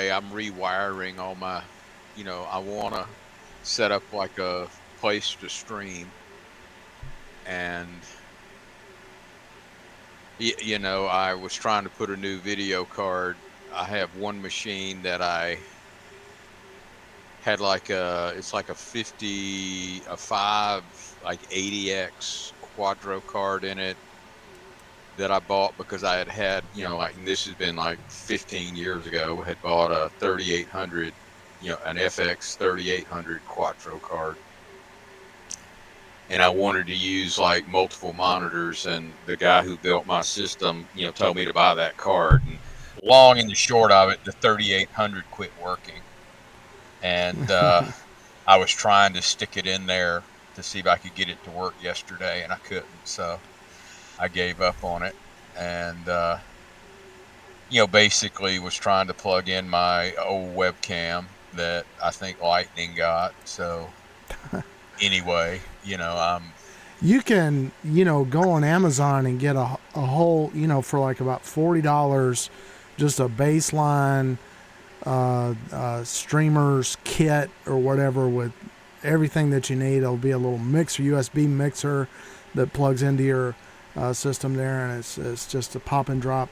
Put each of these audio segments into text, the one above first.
anyway, I'm rewiring all my, I want to set up like a place to stream. And I was trying to put a new video card. I have one machine that I had like it's like a 5 like 80X Quadro card in it that I bought because I had, like, and this has been like 15 years ago, had bought a 3800, an FX 3800 Quattro card. And I wanted to use like multiple monitors, and the guy who built my system, told me to buy that card. And long and the short of it, the 3800 quit working. And I was trying to stick it in there to see if I could get it to work yesterday, and I couldn't. So I gave up on it. And, basically was trying to plug in my old webcam that I think Lightning got. So anyway, You can, go on Amazon and get a whole, for like about $40, just a baseline streamers kit or whatever with everything that you need. It'll be a little mixer, USB mixer that plugs into your system there, and it's just a pop and drop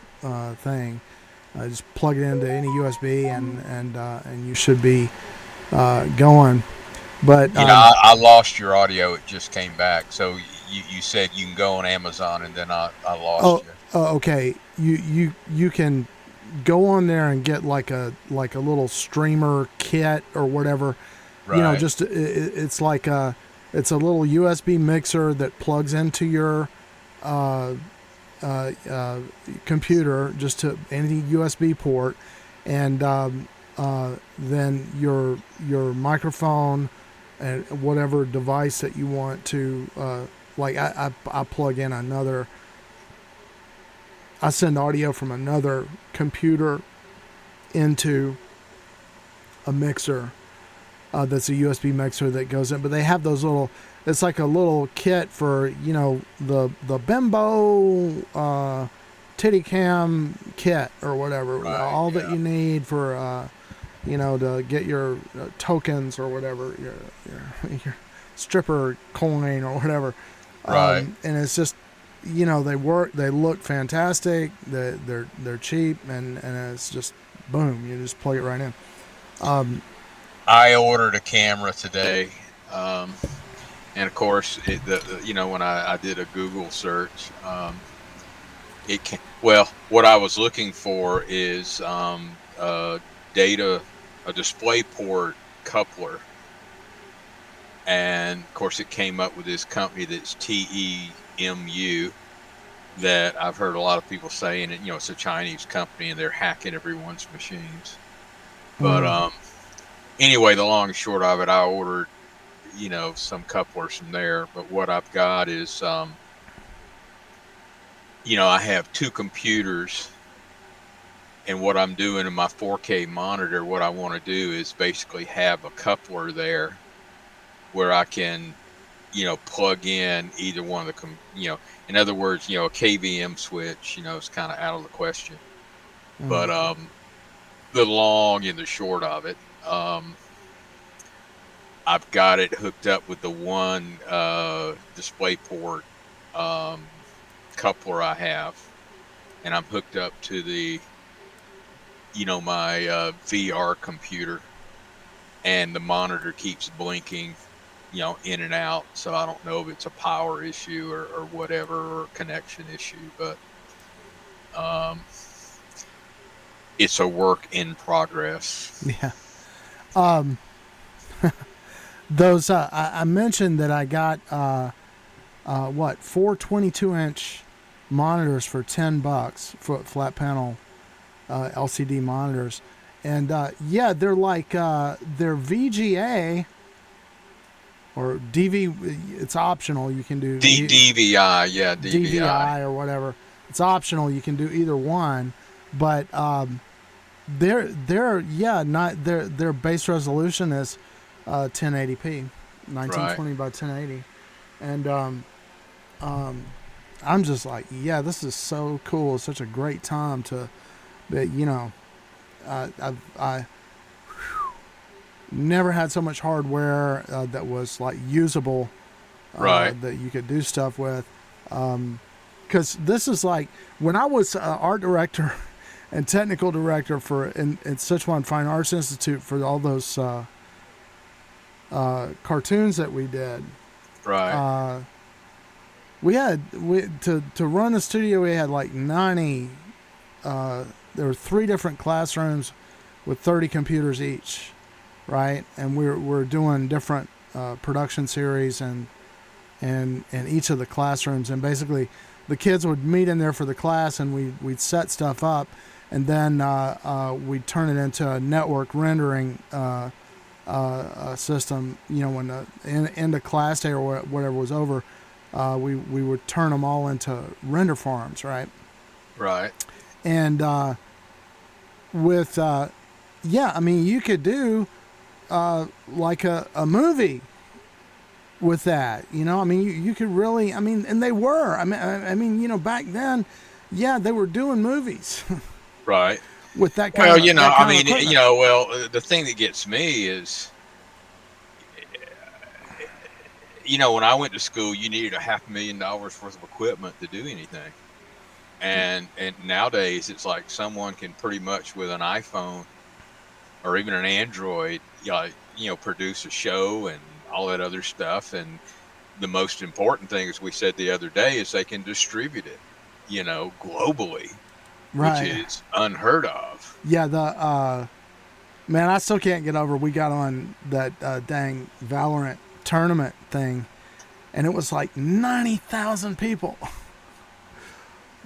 thing. Just plug it into any USB, and you should be going. But I lost your audio. It just came back. So you said you can go on Amazon, and then I lost oh, you. okay, you can go on there and get like a little streamer kit or whatever. Right. Just it's like it's a little USB mixer that plugs into your uh, computer, just to any USB port, and then your microphone and whatever device that you want to like. I plug in another. I send audio from another computer into a mixer that's a USB mixer that goes in. But they have those little. It's like a little kit for the Bimbo titty cam kit or whatever. Right. All that Yeah. you need for to get your tokens or whatever, your stripper coin or whatever. Right. And it's just they work, they look fantastic, they're cheap, and it's just boom, you just plug it right in. I ordered a camera today, and of course, when I did a Google search, it can. Well, what I was looking for is data, a display port coupler, and of course, it came up with this company that's TEMU, that I've heard a lot of people saying, and it's a Chinese company, and they're hacking everyone's machines. But Mm. anyway, the long and short of it, I ordered some couplers from there. But what I've got is I have two computers, and what I'm doing in my 4K monitor, what I want to do is basically have a coupler there where I can plug in either one of in other words, a KVM switch, is kind of out of the question. Mm. But the long and the short of it, I've got it hooked up with the one display port um, coupler I have, and I'm hooked up to the my VR computer, and the monitor keeps blinking in and out. So I don't know if it's a power issue or whatever, or connection issue, but um, it's a work in progress. Yeah. Um, those I mentioned that I got what, 4 22-inch monitors for $10 for flat panel LCD monitors, and yeah, they're like they're VGA or DV. It's optional. You can do DVI, yeah, DVI. DVI or whatever. It's optional. You can do either one, but they're yeah, not their base resolution is 1080p, Right. 1920 by 1080, and I'm just like, yeah, this is so cool. It's such a great time to, I never had so much hardware that was like usable, Right. that you could do stuff with. Because this is like when I was art director and technical director for in Sichuan Fine Arts Institute for all those cartoons that we did. Right. We to run the studio. We had like 90. There were 3 different classrooms with 30 computers each, right? And we're doing different production series and in each of the classrooms. And basically, the kids would meet in there for the class, and we'd set stuff up, and then we'd turn it into a network rendering system. You know, when the end of class day or whatever was over, we would turn them all into render farms, right? Right. And with yeah, I mean, you could do like a movie with that. You know, I mean, you could really, I mean, and they were. I mean, you know, back then, yeah, they were doing movies Right. with that kind Well, of that kind of equipment. the thing that gets me is, when I went to school, you needed $500,000 worth of equipment to do anything. And nowadays, it's like someone can pretty much with an iPhone or even an Android, produce a show and all that other stuff. And the most important thing, as we said the other day, is they can distribute it, globally, which Right. is unheard of. Yeah, the man, I still can't get over. We got on that dang Valorant tournament thing, and it was like 90,000 people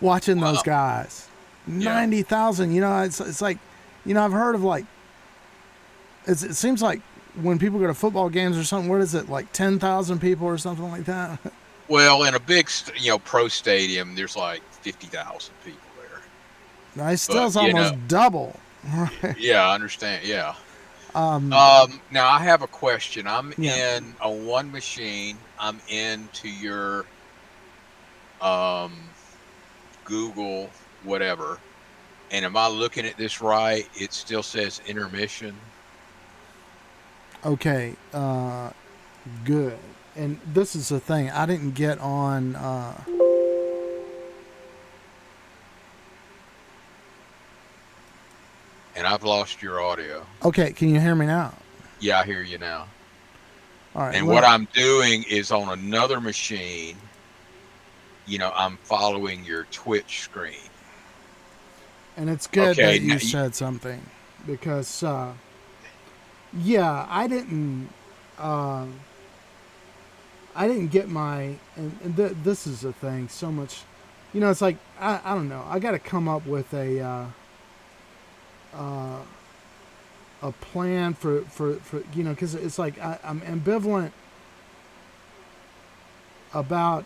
watching those Wow. guys. Yeah. 90,000. You know, it's like, I've heard of like, it seems like when people go to football games or something, what is it, like 10,000 people or something like that? Well, in a big, pro stadium, there's like 50,000 people there. It still But, is almost double. yeah, I understand. Yeah. um, Now I have a question. I'm yeah. in on one machine. I'm into your um, Google whatever, and am I looking at this right? It still says intermission. Okay. Good. And this is the thing. I didn't get on. And I've lost your audio. Okay. Can you hear me now? Yeah, I hear you now. All right. And what Well, I'm doing is on another machine. I'm following your Twitch screen. and it's good Okay. that you said something because, yeah, I didn't get my, this is the thing. So much, it's like I don't know. I got to come up with a plan for because it's like I'm ambivalent about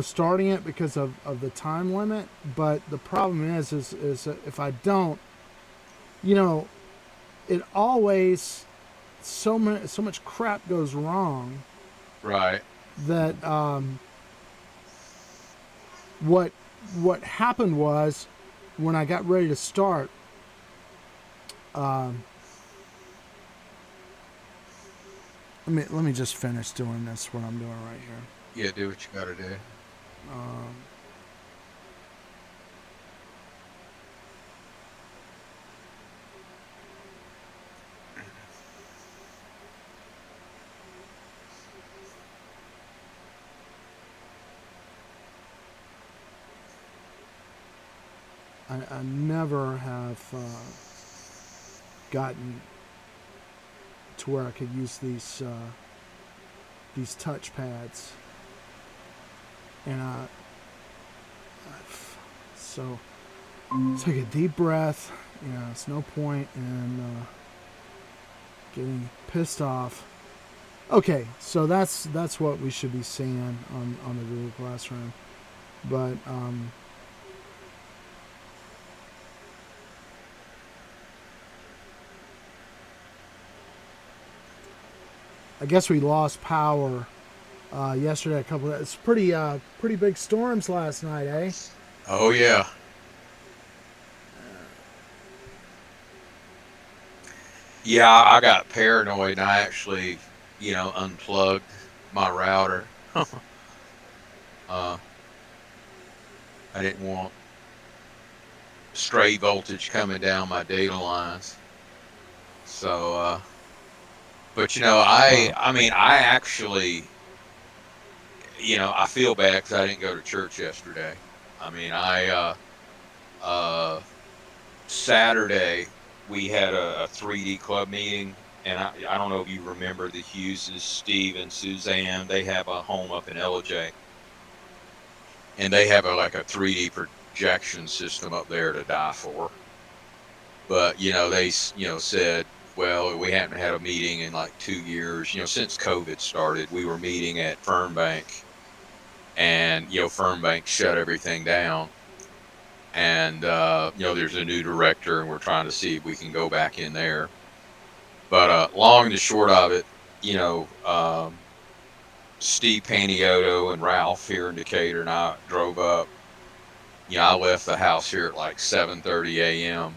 starting it because of the time limit, but the problem is that if I don't, it always so much crap goes wrong Right. that what happened was when I got ready to start, let me just finish doing this, what I'm doing right here. Yeah, do what you got to do. I never have gotten to where I could use these touch pads, and so take a deep breath. It's no point in getting pissed off. Okay, so that's what we should be seeing on the Google Classroom, but I guess we lost power yesterday. It's pretty big storms last night, eh? Oh yeah. Yeah, I got paranoid and I actually, unplugged my router. uh, I didn't want stray voltage coming down my data lines. So, but I mean, I actually, I feel bad because I didn't go to church yesterday. I mean, uh, Saturday we had a 3D club meeting, and I don't know if you remember the Hugheses, Steve and Suzanne. They have a home up in LJ, and they have like a 3D projection system up there to die for. But they said, well, we hadn't had a meeting in like 2 years. Since COVID started, we were meeting at Fernbank, and Fernbank shut everything down. And there's a new director, and we're trying to see if we can go back in there. But long and the short of it, Steve Paniotto and Ralph here in Decatur and I drove up. I left the house here at like 7:30 a.m.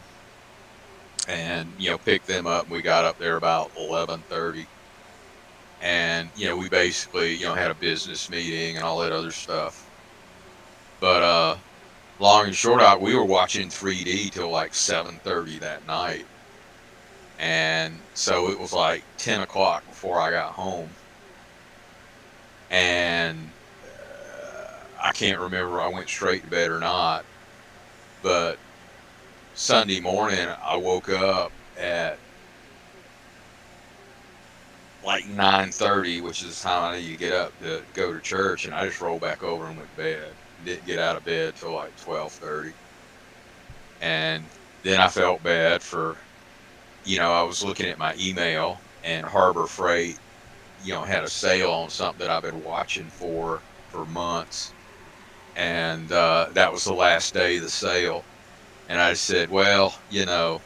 and picked them up. And we got up there about 11:30, and we basically had a business meeting and all that other stuff. But long and short of it, we were watching 3D till like 7:30 that night. And so it was like 10 o'clock before I got home. And I can't remember if I went straight to bed or not. But Sunday morning, I woke up at like 9:30, which is the time I need to get up to go to church. And I just rolled back over and went to bed. Didn't get out of bed till like 12:30. And then I felt bad for, I was looking at my email, and Harbor Freight had a sale on something that I've been watching for months, and that was the last day of the sale. And I said, well, I've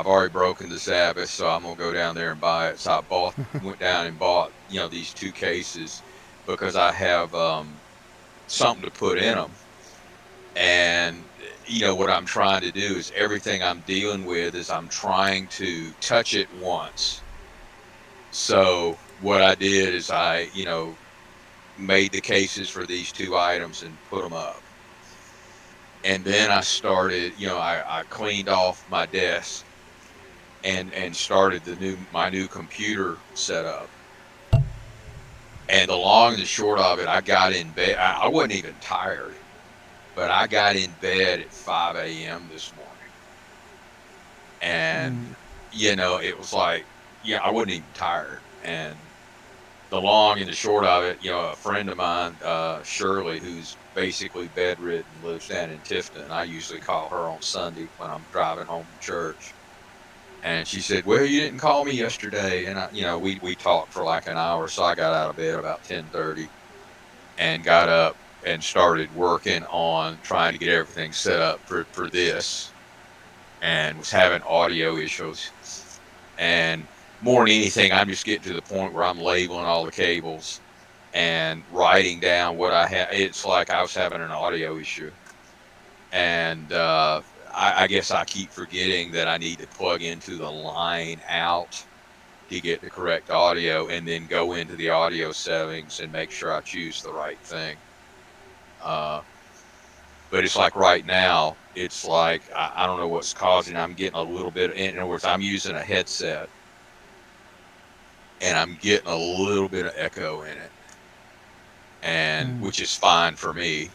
already broken the Sabbath, so I'm gonna go down there and buy it. So went down and bought, these two cases because I have something to put in them. And what I'm trying to do is everything I'm dealing with is I'm trying to touch it once. So what I did is I, made the cases for these two items and put them up. And then I started, I cleaned off my desk and started my new computer setup. And the long and the short of it, I got in bed. I wasn't even tired, but I got in bed at 5 a.m. this morning. And, it was like, I wasn't even tired. And the long and the short of it, a friend of mine, Shirley, who's basically bedridden, lives down in Tifton. I usually call her on Sunday when I'm driving home from church. And she said, well, you didn't call me yesterday. And, we talked for like an hour. So I got out of bed about 10:30 and got up and started working on trying to get everything set up for this, and was having audio issues. And more than anything, I'm just getting to the point where I'm labeling all the cables and writing down what I have. It's like I was having an audio issue. And I guess I keep forgetting that I need to plug into the line out to get the correct audio, and then go into the audio settings and make sure I choose the right thing. But it's like right now, it's like, I don't know what's causing. I'm getting a little bit, in other words, I'm using a headset, and I'm getting a little bit of echo in it, and which is fine for me.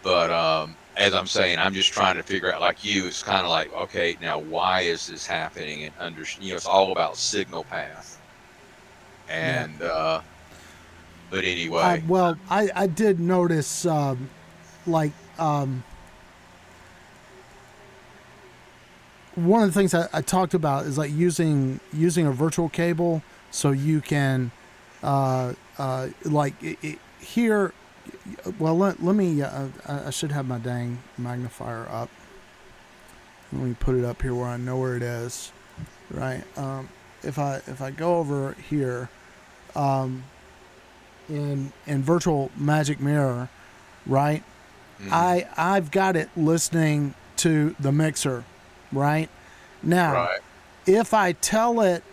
But as I'm saying, I'm just trying to figure out, like you, it's kind of like, okay, now why is this happening? And it's all about signal path. And but anyway, Well, I did notice, like, one of the things I talked about is like using a virtual cable, so you can like here. Well, let me. I should have my dang magnifier up. Let me put it up here where I know where it is. Right. If I go over here, in Virtual Magic Mirror, right? I've got it listening to the mixer, right? Now, Right. if I tell it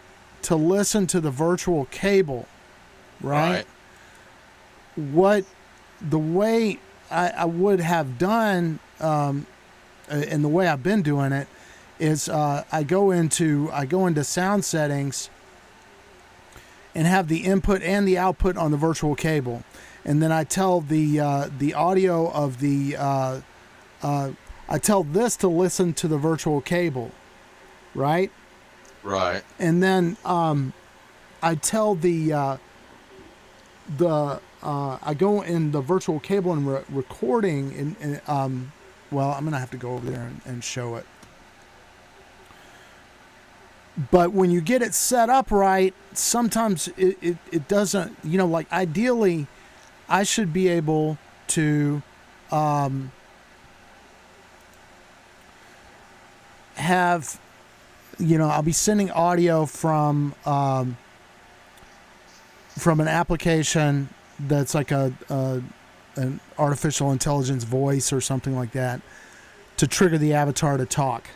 to listen to the virtual cable, right? What the way I would have done, and the way I've been doing it, is I go into sound settings and have the input and the output on the virtual cable, and then I tell the audio of the I tell this to listen to the virtual cable, right? Right. And then I tell I go in the virtual cable and recording, and well, I'm gonna have to go over there and show it. But when you get it set up right, sometimes it doesn't, like ideally I should be able to have, I'll be sending audio from an application that's like an artificial intelligence voice or something like that to trigger the avatar to talk.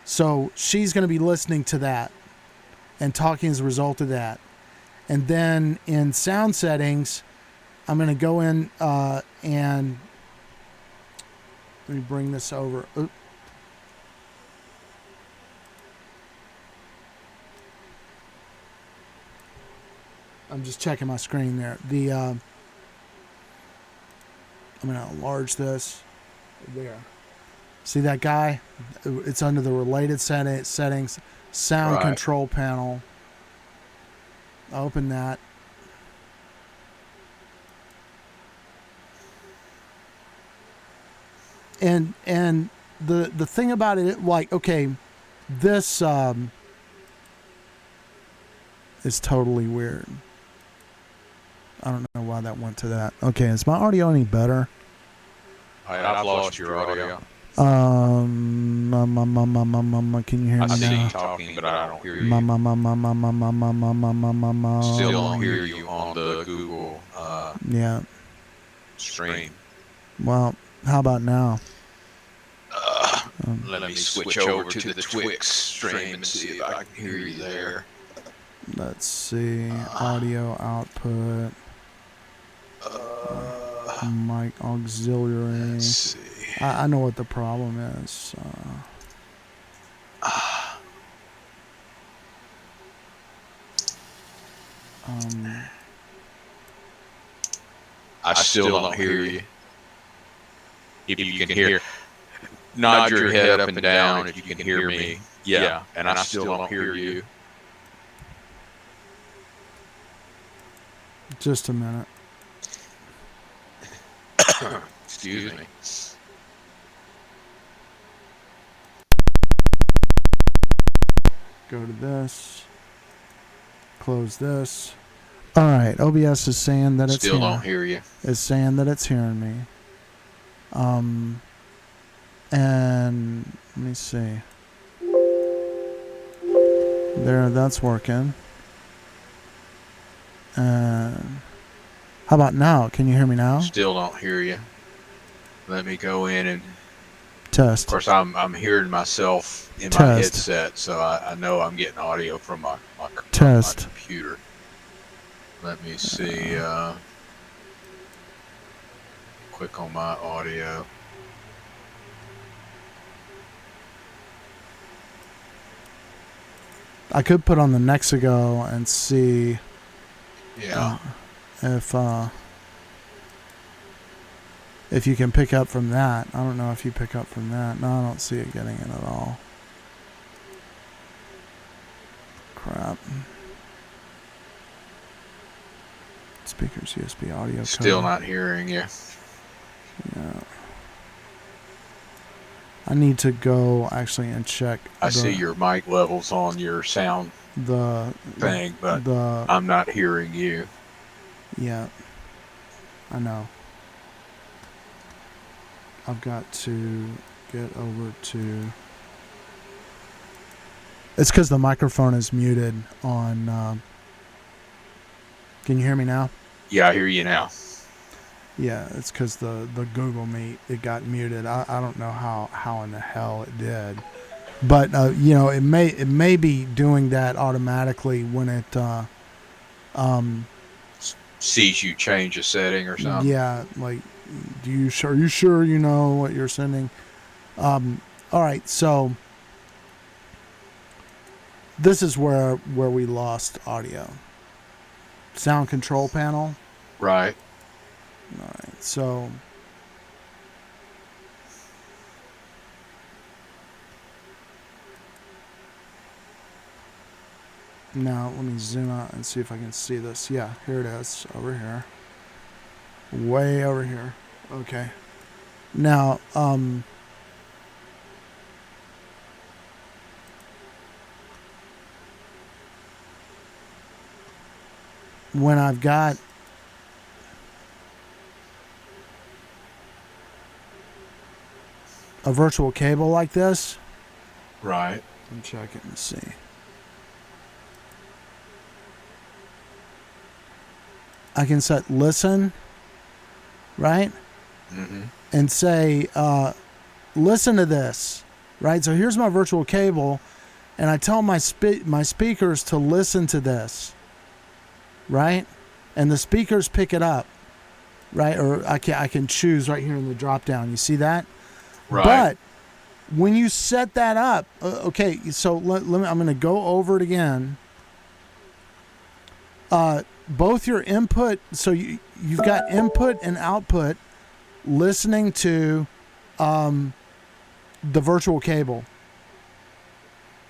So she's going to be listening to that and talking as a result of that. And then in sound settings, I'm going to go in and let me bring this over. Oop. I'm just checking my screen there. I'm going to enlarge this. There. See that guy? It's under the related settings, sound control panel. I'll open that. And the thing about it, like, okay, this is totally weird. I don't know why that went to that. Okay, is my audio any better? I've lost your audio. Can you hear me I see now? you talking, but I don't hear you. Still don't hear you on the Google Yeah. stream. Well, how about now? Let me switch over to the Twix stream and see if I can hear you there. Let's see. Audio output. Mic auxiliary. Let's see. I know what the problem is. I still don't hear you. If you can hear, nod your head up and down if you can hear me. Yeah, and I still don't hear you. Just a minute. Excuse me. Go to this. Close this. All right. OBS is saying that it's Still don't hear you. It's saying that it's hearing me. And let me see. There, that's working. And how about now? Can you hear me now? Still don't hear you. Let me go in and Test. of course I'm hearing myself in my headset, so I know I'm getting audio from my computer. Let me see. Click on my audio. I could put on the Nexigo and see. Yeah. If you can pick up from that. I don't know if you pick up from that. No, I don't see it getting in at all. Crap. Speakers, USB audio. Still not hearing you. Yeah. I need to go actually and check. I see your mic levels on your sound thing, but I'm not hearing you. Yeah. I know. I've got to get over to... It's because the microphone is muted on... Can you hear me now? Yeah, I hear you now. Yeah, it's because the Google Meet, it got muted. I don't know how in the hell it did. But you know, it may be doing that automatically when it Sees you change a setting or something. yeah, like, are you sure you know what you're sending? All right, so this is where we lost audio. Sound control panel. Right. All right, so now let me zoom out and see if I can see this. Yeah, here it is, over here. Way over here. Okay. Now, when I've got a virtual cable like this, Right. let me check it and see. I can set listen, right? Mm-hmm. And say, listen to this, right? So here's my virtual cable, and I tell my speakers to listen to this, right? And the speakers pick it up, right? Or I can choose right here in the drop down. You see that? Right. But when you set that up, okay, so let me, I'm going to go over it again. Both your input, so you've got input and output listening to the virtual cable,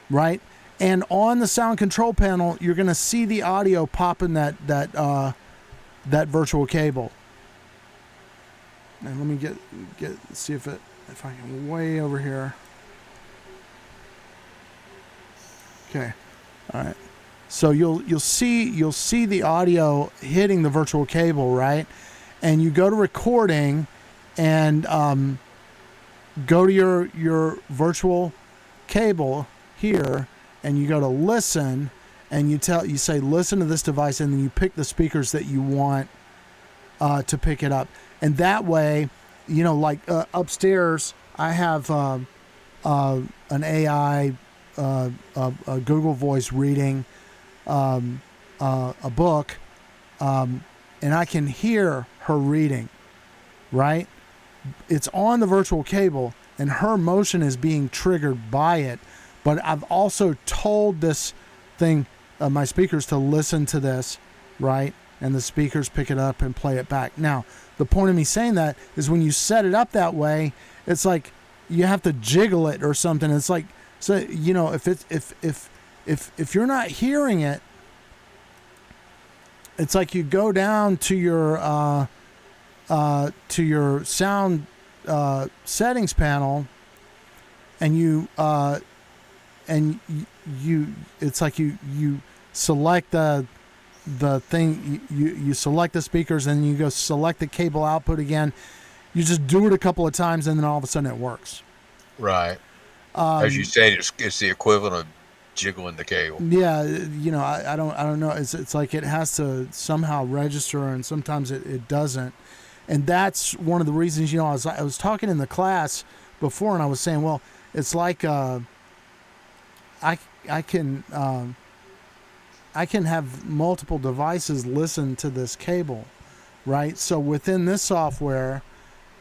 right? And on the sound control panel, you're going to see the audio pop in that virtual cable. And let me see if I can way over here. Okay, all right. So you'll see the audio hitting the virtual cable, right? And you go to recording, and go to your virtual cable here, and you go to listen, and you say listen to this device, and then you pick the speakers that you want to pick it up, and that way, you know, like upstairs, I have an AI, a Google Voice reading a book, and I can hear her reading, right? It's on the virtual cable, and her motion is being triggered by it. But I've also told this thing, my speakers, to listen to this, right? And the speakers pick it up and play it back. Now, the point of me saying that is when you set it up that way, it's like you have to jiggle it or something. It's like, so you know, if you're not hearing it, it's like you go down to your sound settings panel, and you it's like you select the thing, you select the speakers, and you go select the cable output again. You just do it a couple of times, and then all of a sudden it works. Right. As you said, it's the equivalent of jiggling the cable. Yeah, you know, I don't know. It's like it has to somehow register, and sometimes it doesn't. And that's one of the reasons, you know, I was talking in the class before, and I was saying, well, it's like I can have multiple devices listen to this cable, right? So within this software,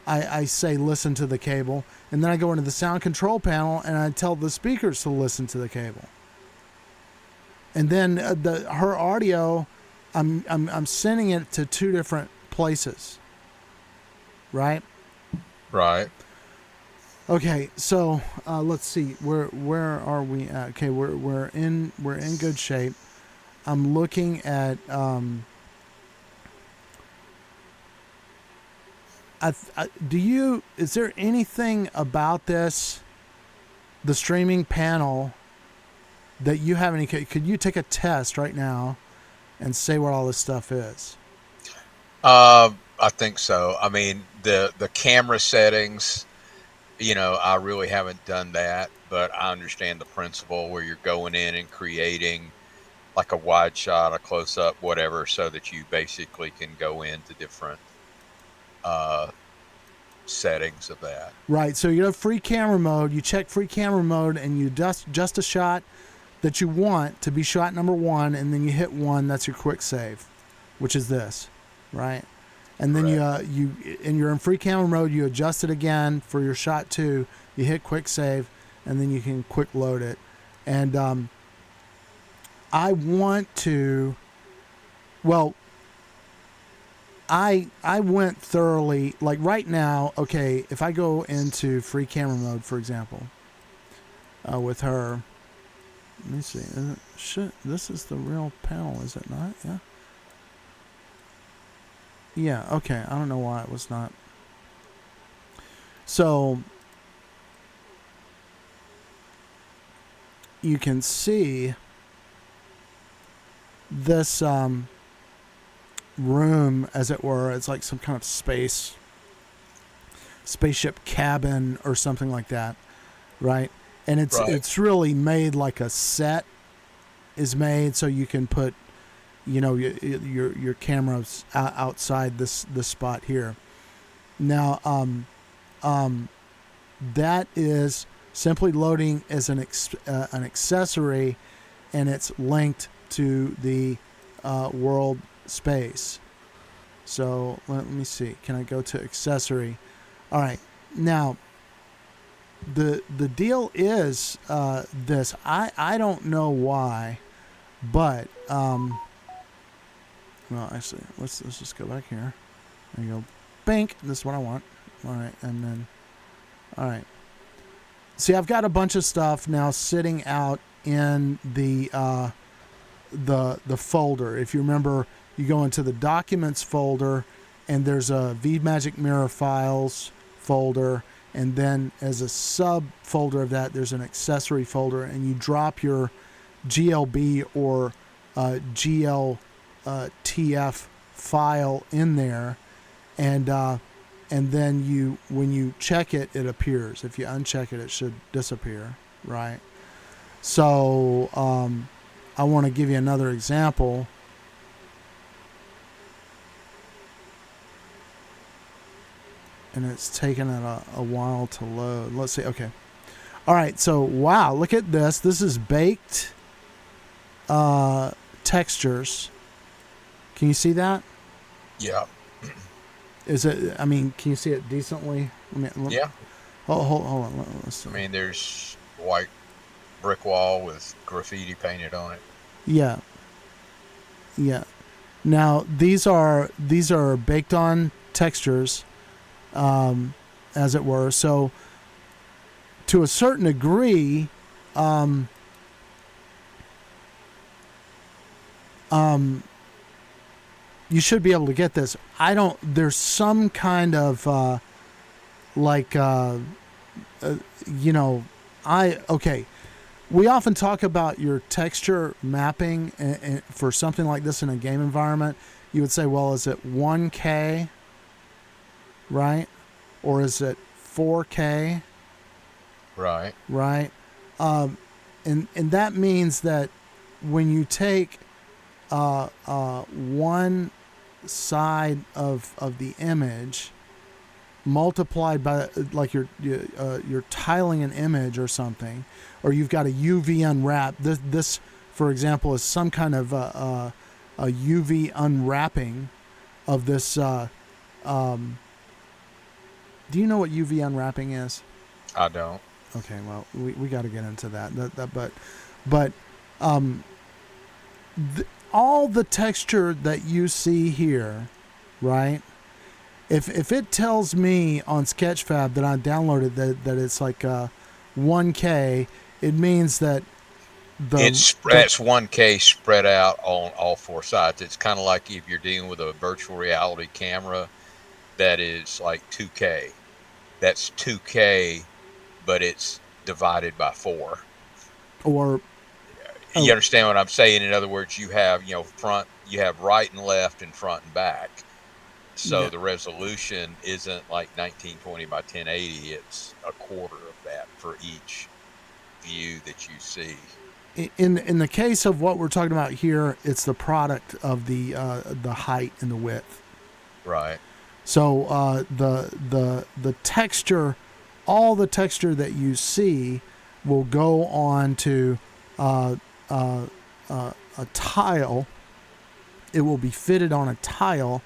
I say listen to the cable, and then I go into the sound control panel, and I tell the speakers to listen to the cable. And then her audio, I'm sending it to two different places, right? Right. Okay, so let's see, where are we at? Okay, we're in good shape. I'm looking at is there anything about this, the streaming panel, that you have any? Could you take a test right now and say what all this stuff is? I think so. I mean, the camera settings, you know, I really haven't done that, but I understand the principle where you're going in and creating like a wide shot, a close up, whatever, so that you basically can go into different uh settings of that. Right. So you have free camera mode. You check free camera mode, and you just a shot that you want to be shot number 1, and then you hit 1. That's your quick save, which is this, right? And then you're in free camera mode. You adjust it again for your shot 2. You hit quick save, and then you can quick load it. And I want to. Well, I went thoroughly, like right now, okay, if I go into free camera mode, for example, with her, let me see, this is the real panel, is it not? Yeah. Yeah, okay, I don't know why it was not. So, you can see this, room, as it were. It's like some kind of spaceship cabin or something like that, right? And it's really made like a set is made, so you can put, your cameras outside this spot here. Now, that is simply loading as an accessory, and it's linked to the world space. So let me see. Can I go to accessory? All right. Now, the deal is this. I don't know why, but well, actually, let's just go back here. There you go. Bink. This is what I want. All right, and then all right. See, I've got a bunch of stuff now sitting out in the folder. If you remember, you go into the documents folder, and there's a VMagic Mirror files folder, and then as a subfolder of that, there's an accessory folder, and you drop your GLB or GLTF file in there, and then when you check it, it appears. If you uncheck it, it should disappear, right? So I want to give you another example. And it's taken it a while to load. Let's see. Okay. All right. So, wow. Look at this. This is baked textures. Can you see that? Yeah. Is it? I mean, can you see it decently? Yeah. Hold on. Let's see. I mean, there's white brick wall with graffiti painted on it. Yeah. Yeah. Now these are baked on textures. As it were. So, to a certain degree, you should be able to get this. There's some kind of, okay. We often talk about your texture mapping, and for something like this in a game environment, you would say, well, is it 1K? Right? Or is it 4K? Right. Right. And that means that when you take one side of the image multiplied by, like you're tiling an image or something, or you've got a UV unwrap. This for example, is some kind of a UV unwrapping of this. Do you know what UV unwrapping is? I don't. Okay, well, we got to get into that. All the texture that you see here, right? If it tells me on Sketchfab that I downloaded that it's like 1K, it means that it's 1K spread out on all 4 sides. It's kind of like if you're dealing with a virtual reality camera that is like 2K. That's 2K, but it's divided by 4. Or you understand what I'm saying? In other words, you have front, you have right and left, and front and back. So the resolution isn't like 1920 by 1080. It's a quarter of that for each view that you see. In the case of what we're talking about here, it's the product of the height and the width. Right. So the texture, all the texture that you see, will go on to a tile. It will be fitted on a tile,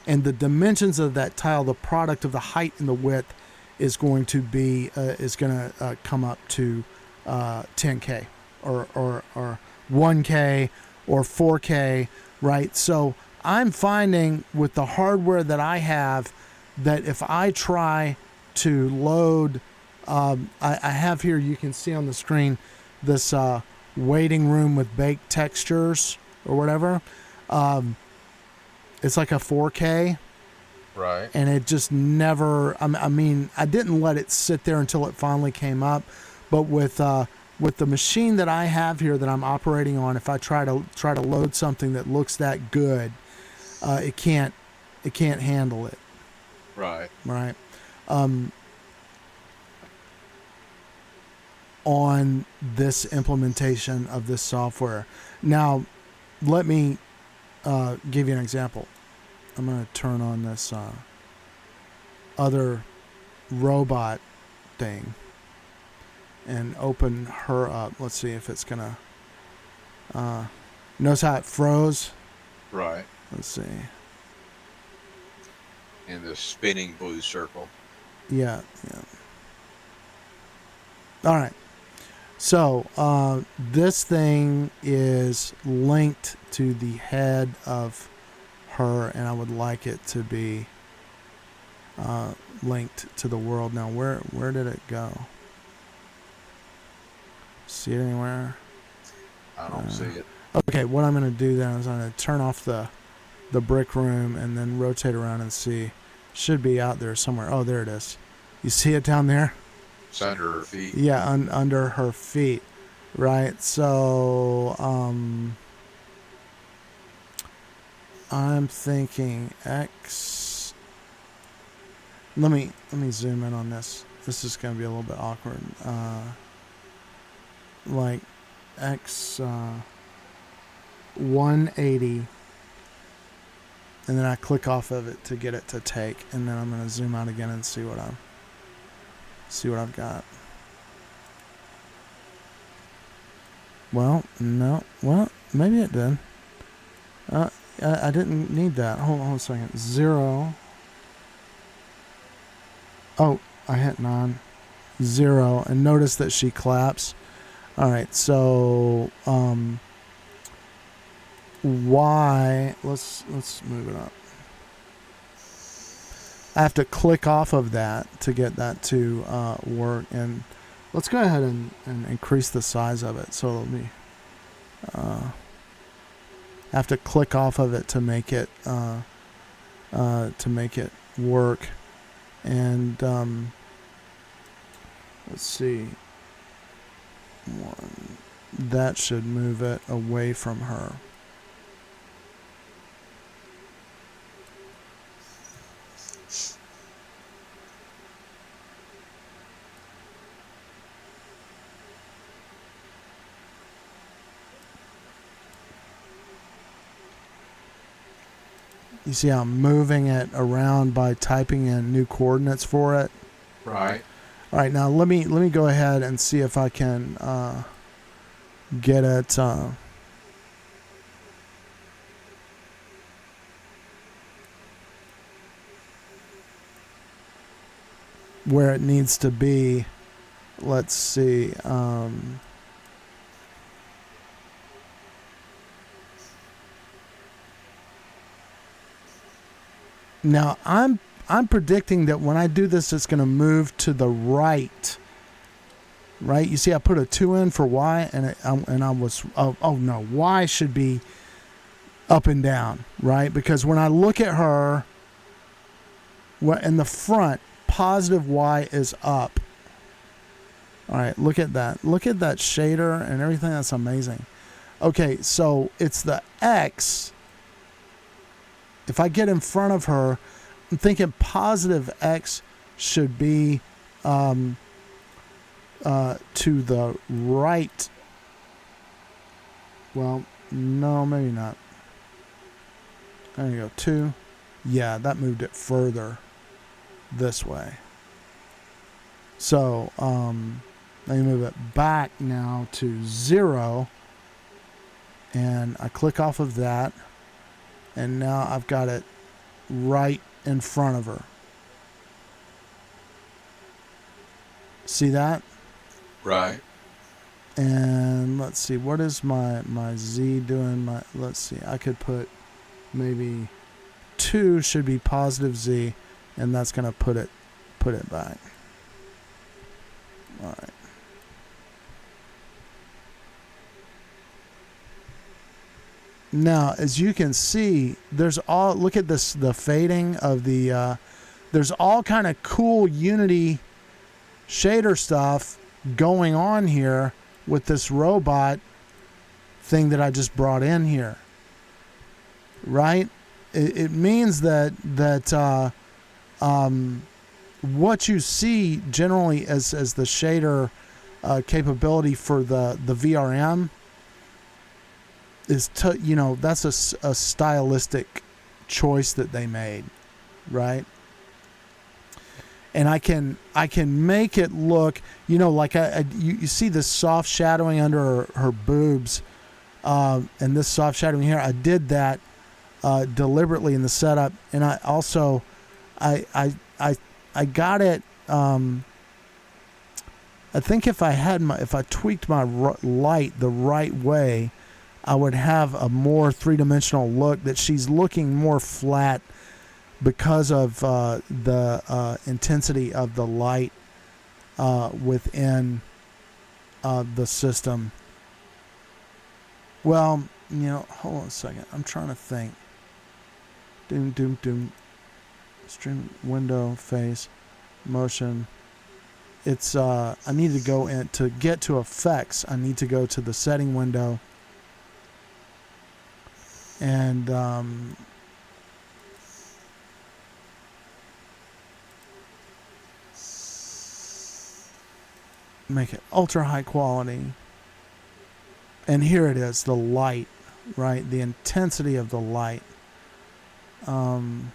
and the dimensions of that tile, the product of the height and the width, is going to come up to 10K or 1K or 4K, right? So I'm finding with the hardware that I have that if I try to load, I have here, you can see on the screen, this waiting room with baked textures or whatever. It's like a 4K. Right. And it just never, I mean, I didn't let it sit there until it finally came up. But with the machine that I have here that I'm operating on, if I try to load something that looks that good, it can't handle it. Right. Right. On this implementation of this software. Now, let me give you an example. I'm going to turn on this other robot thing and open her up. Let's see if it's going to... notice how it froze? Right. Let's see. And the spinning blue circle. Yeah. All right. So this thing is linked to the head of her, and I would like it to be linked to the world. Now, where did it go? See it anywhere? I don't see it. Okay, what I'm going to do then is I'm going to turn off the brick room and then rotate around and see. Should be out there somewhere. Oh, there it is. You see it down there? It's under her feet. Yeah, under her feet, right? So I'm thinking X. Let me zoom in on this. This is going to be a little bit awkward. Like X 180, and then I click off of it to get it to take, and then I'm going to zoom out again and see what I've got. Well, no. Well, maybe it did. I didn't need that. Hold on a second. 0. Oh, I hit 9. 0. And notice that she claps. All right, so Y. Let's move it up. I have to click off of that to get that to work, and let's go ahead and increase the size of it. So it'll be I have to click off of it to make it work, and let's see. That should move it away from her. You see how I'm moving it around by typing in new coordinates for it? Right. All right, now let me go ahead and see if I can get it where it needs to be. Let's see. Now I'm predicting that when I do this, it's going to move to the right. Right? You see, I put a 2 in for Y, and I was no, Y should be up and down, right? Because when I look at her, in the front, positive Y is up. All right, look at that. Look at that shader and everything. That's amazing. Okay, so it's the X. If I get in front of her, I'm thinking positive X should be to the right. Well, no, maybe not. There you go, 2. Yeah, that moved it further this way. So let me move it back now to 0, and I click off of that, and now I've got it right in front of her. See that? Right. And let's see, what is my Z doing? Let's see, I could put maybe 2 should be positive Z, and that's gonna put it back. All right. Now, as you can see, look at this, the fading of the, there's all kind of cool Unity shader stuff going on here with this robot thing that I just brought in here. Right? It means that what you see generally as the shader capability for the VRM is that's a stylistic choice that they made, right? And I can make it look, like you see this soft shadowing under her boobs, and this soft shadowing here. I did that deliberately in the setup, and I also I got it. I think if I tweaked my light the right way, I would have a more three-dimensional look, that she's looking more flat because of the intensity of the light within the system. Well, hold on a second. I'm trying to think. Doom. Stream window, face, motion. It's I need to go in to get to effects. I need to go to the setting window and make it ultra high quality. And here it is, the light, right? The intensity of the light. And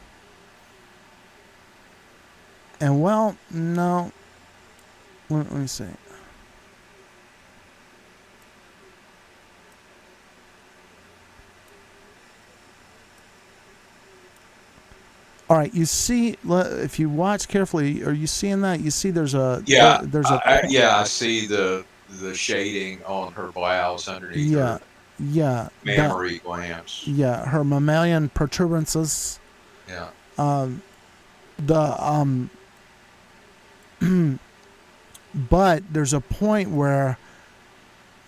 well, no. Let me see. All right, you see, if you watch carefully, are you seeing that? You see there's a... Yeah. I I see the shading on her blouse underneath Yeah, her yeah. mammary glands. Yeah, her mammalian protuberances. Yeah. But there's a point where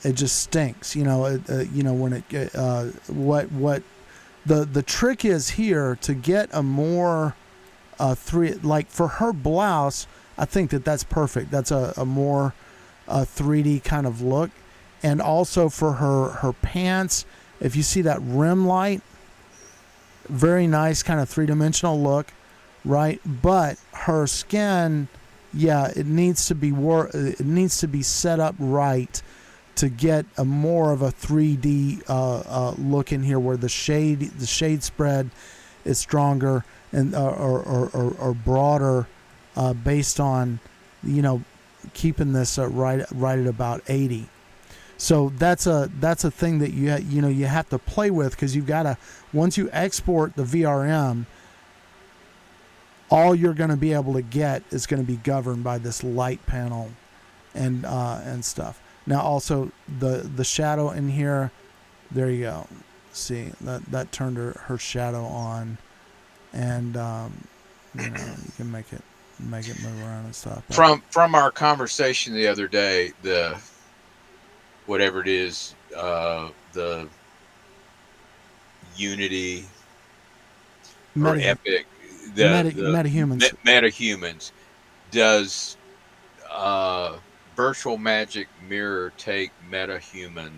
it just stinks. When what the trick is here to get a more like for her blouse. I think that's perfect. That's a more 3D kind of look, and also for her pants. If you see that rim light, very nice kind of three-dimensional look, right? But her skin, yeah, it needs to be set up right to get a more of a 3D look in here, where the shade spread is stronger and or broader, based on keeping this right at about 80. So that's a thing that you have to play with, because you've got to, once you export the VRM, all you're going to be able to get is going to be governed by this light panel and stuff. Now also the shadow in here, there you go. See that turned her shadow on, and you can make it move around and stuff. From our conversation the other day, the whatever it is, the Unity or Epic, MetaHumans. MetaHumans, does Virtual Magic Mirror take MetaHuman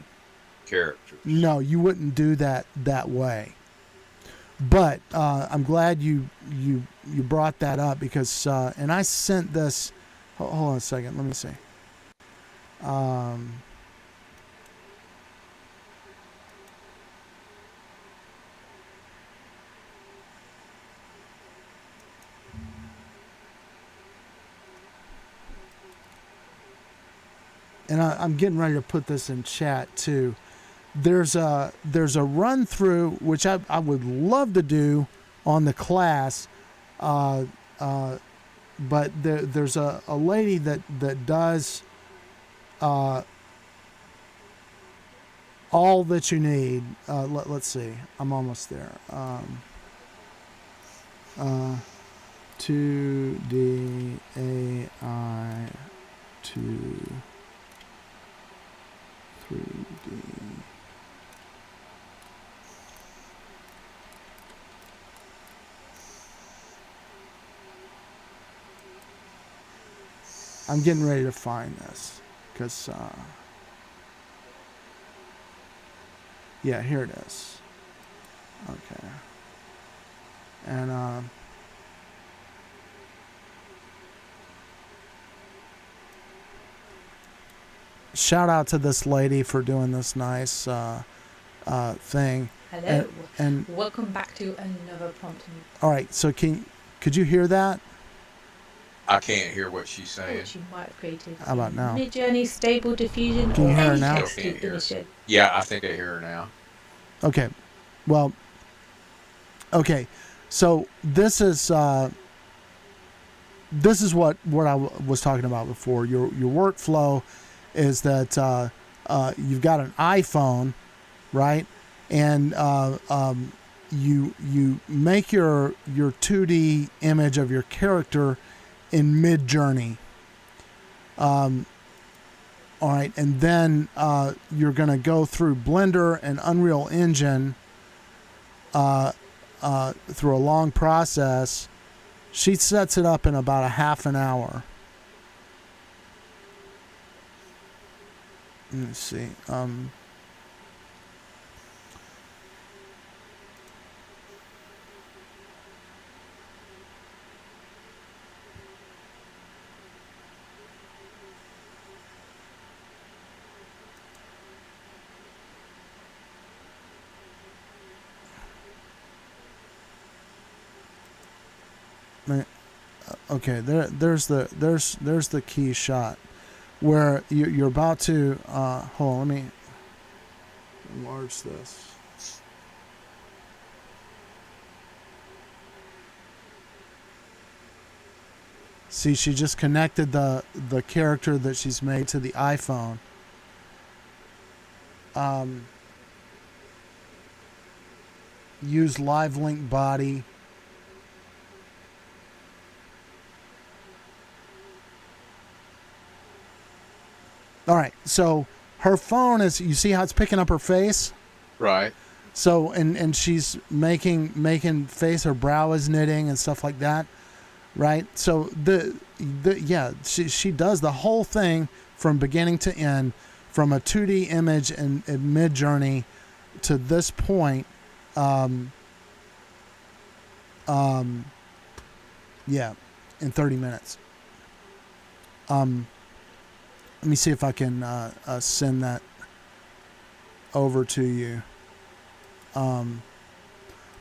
characters? No, you wouldn't do that way. But I'm glad you brought that up, because and I sent this. Hold on a second. Let me see. and I'm getting ready to put this in chat too. There's a run through which I would love to do on the class, uh, but there's a lady that does all that you need. Let's see, I'm almost there. 2D AI to 3D. I'm getting ready to find this because, yeah, here it is. Okay. And, shout out to this lady for doing this nice thing. Hello, and welcome back to another prompt. All right, so could you hear that? I can't hear what she's saying. Which you might have created. How about now? Mid-journey stable diffusion Can you or hear her any now? text Still can't to hear. initiate. Yeah, I think I hear her now. Okay, well, okay, so this is what I was talking about before. Your workflow is that you've got an iPhone, right? And you make your 2D image of your character in Midjourney. All right, and then you're going to go through Blender and Unreal Engine through a long process. She sets it up in about a half an hour. Let me see. Okay, there's the key shot where you're about to hold on, let me enlarge this. See, she just connected the character that she's made to the iPhone. Use live link body. All right, so her phone is, you see how it's picking up her face? Right. So, and she's making face, her brow is knitting and stuff like that, right? So yeah, she does the whole thing from beginning to end, from a 2D image in Midjourney to this point. Yeah, in 30 minutes. Let me see if I can send that over to you.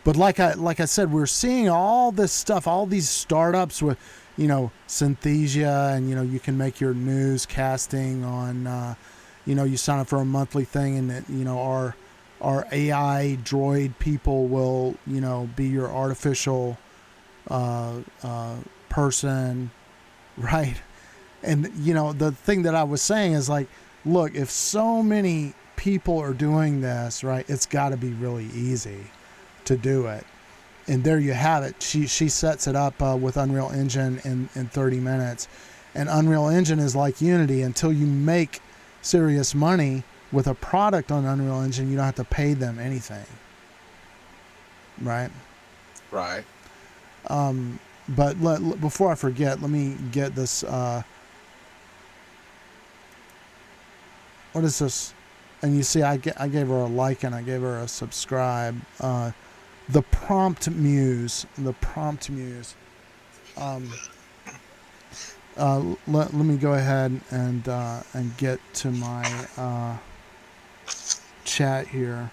But like I said, we're seeing all this stuff, all these startups with, Synthesia, and you can make your newscasting on, you sign up for a monthly thing, and that our AI droid people will be your artificial person, right? And the thing that I was saying is like, look, if so many people are doing this, right, it's got to be really easy to do it. And there you have it. She sets it up with Unreal Engine in 30 minutes. And Unreal Engine is like Unity. Until you make serious money with a product on Unreal Engine, you don't have to pay them anything. Right? Right. But before I forget, let me get this. What is this? And you see, I gave her a like and I gave her a subscribe. The Prompt Muse. Let me go ahead and get to my chat here.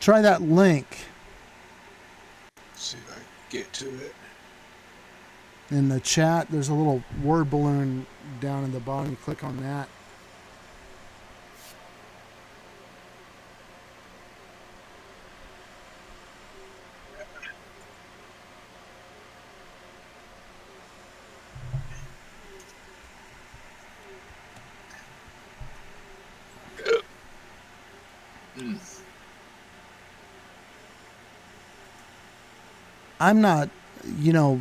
Try that link Let's see if I can get to it. in the chat. There's a little word balloon down in the bottom. You click on that. I'm not, you know,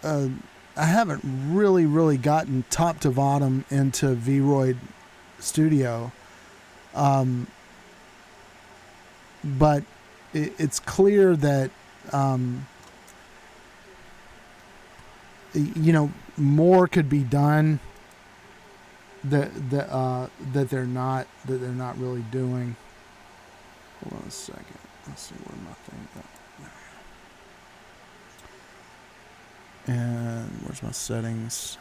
I haven't really gotten top to bottom into Vroid Studio, but it's clear that you know, more could be done that they're not really doing. Hold on a second. Let's see where my thing got. And where's my settings?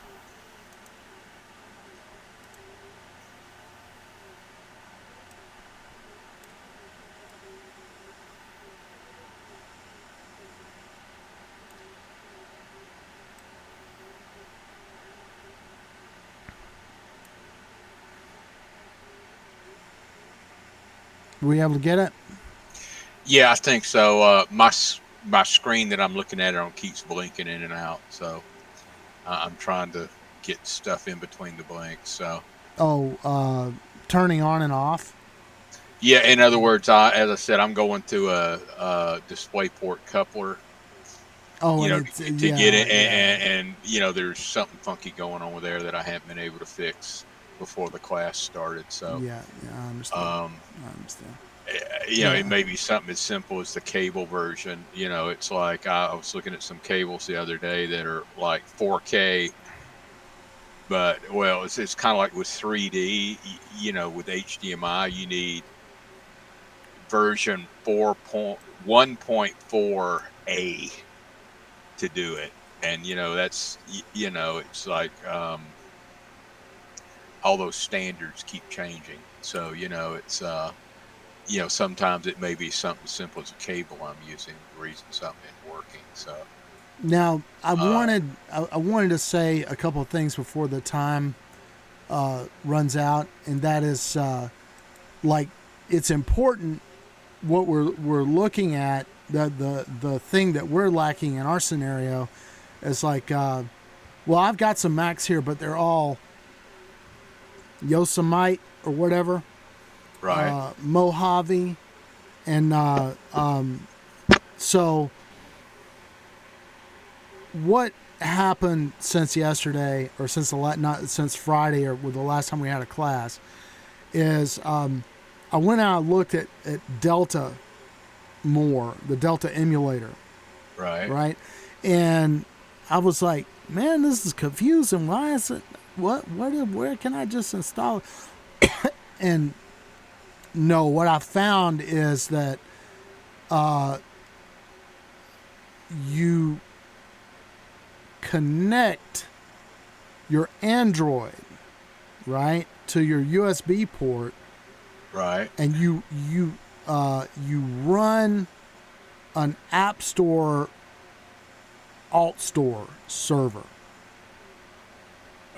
Were you able to get it? Yeah, I think so. My screen that I'm looking at on keeps blinking in and out, so I'm trying to get stuff in between the blinks. So. Oh, turning on and off. Yeah, in other words, as I said, I'm going to a DisplayPort coupler. Oh, you know, and to get it, and you know, there's something funky going on with there that I haven't been able to fix before the class started. So yeah, I understand. I understand. You know, it may be something as simple as the cable version. You know, it's like I was looking at some cables the other day that are like 4K, but well, it's kind of like with 3D. You know, with HDMI, you need version 4.1.4a to do it, and you know that's you know it's like all those standards keep changing. So you know it's you know, sometimes it may be something simple as a cable I'm using, the reason something isn't working. So now I wanted to say a couple of things before the time runs out, and that is like it's important what we're looking at. The thing that we're lacking in our scenario is like well, I've got some Macs here, but they're all Yosemite or whatever. right. Mojave, and so what happened since yesterday, or since not since Friday, or with the last time we had a class, is I went out and looked at Delta more, the Delta emulator, right, and I was like, man, this is confusing. Why is it? Where can I just install it? And no, what I found is that you connect your Android, right, to your USB port, Right. and you run an App Store Alt Store server.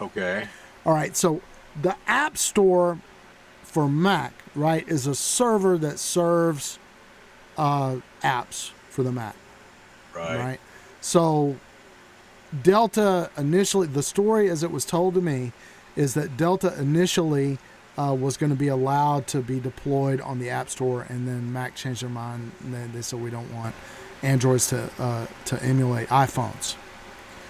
Okay. All right, so the App Store for Mac, right, is a server that serves apps for the Mac. Right. So Delta initially, the story as it was told to me, is that Delta initially was going to be allowed to be deployed on the App Store, and then Mac changed their mind, and then they said we don't want Androids to emulate iPhones.